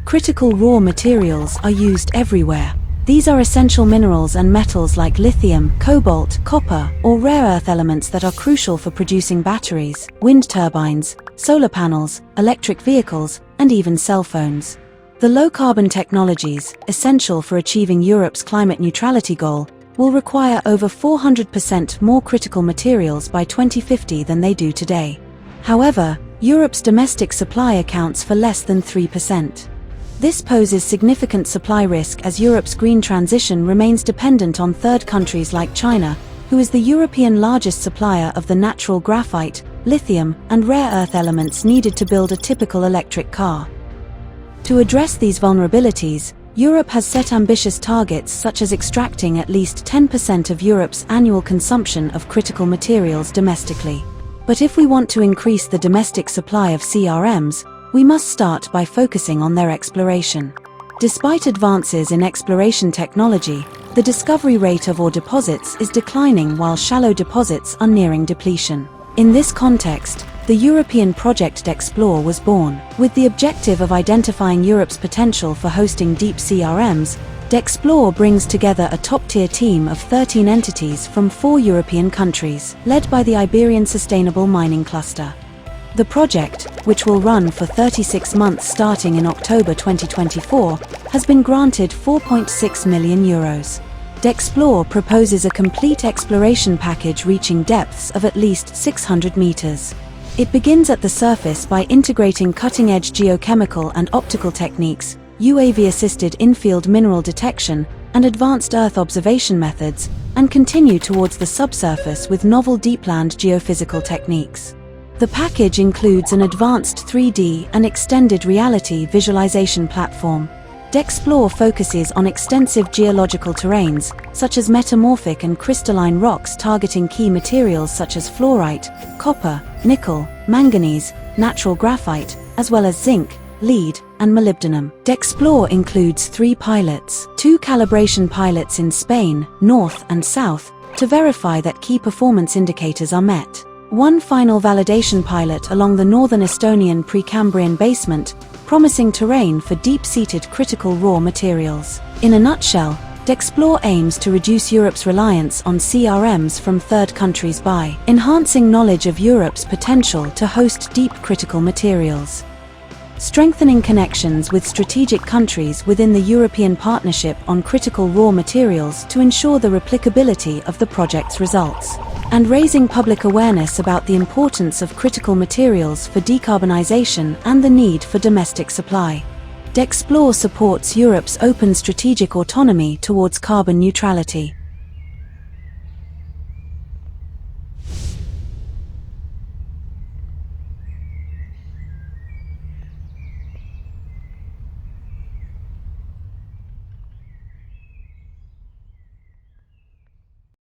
Critical raw materials are used everywhere. These are essential minerals and metals like lithium, cobalt, copper, or rare earth elements that are crucial for producing batteries, wind turbines, solar panels, electric vehicles, and even cell phones. The low-carbon technologies, essential for achieving Europe's climate neutrality goal, will require over 400% more critical materials by 2050 than they do today. However, Europe's domestic supply accounts for less than 3%. This poses significant supply risk as Europe's green transition remains dependent on third countries like China, who is the European largest supplier of the natural graphite, lithium, and rare earth elements needed to build a typical electric car. To address these vulnerabilities, Europe has set ambitious targets such as extracting at least 10% of Europe's annual consumption of critical materials domestically. But if we want to increase the domestic supply of CRMs, we must start by focusing on their exploration. Despite advances in exploration technology, the discovery rate of ore deposits is declining while shallow deposits are nearing depletion. In this context, the European project DEXPLORE was born. With the objective of identifying Europe's potential for hosting deep CRMs, DEXPLORE brings together a top-tier team of 13 entities from 4 European countries, led by the Iberian Sustainable Mining Cluster. The project, which will run for 36 months starting in October 2024, has been granted €4.6 million. DEXPLORE proposes a complete exploration package reaching depths of at least 600 meters. It begins at the surface by integrating cutting-edge geochemical and optical techniques, UAV-assisted in-field mineral detection, and advanced Earth observation methods, and continue towards the subsurface with novel deepland geophysical techniques. The package includes an advanced 3D and extended reality visualization platform. DEXPLORE focuses on extensive geological terrains, such as metamorphic and crystalline rocks targeting key materials such as fluorite, copper, nickel, manganese, natural graphite, as well as zinc, lead, and molybdenum. DEXPLORE includes 3 pilots, 2 calibration pilots in Spain, north and south, to verify that key performance indicators are met. 1 final validation pilot along the northern Estonian Precambrian basement, promising terrain for deep-seated critical raw materials. In a nutshell, DEXPLORE aims to reduce Europe's reliance on CRMs from third countries by enhancing knowledge of Europe's potential to host deep critical materials, strengthening connections with strategic countries within the European Partnership on Critical Raw Materials to ensure the replicability of the project's results, and raising public awareness about the importance of critical materials for decarbonization and the need for domestic supply. DEXPLORE supports Europe's open strategic autonomy towards carbon neutrality.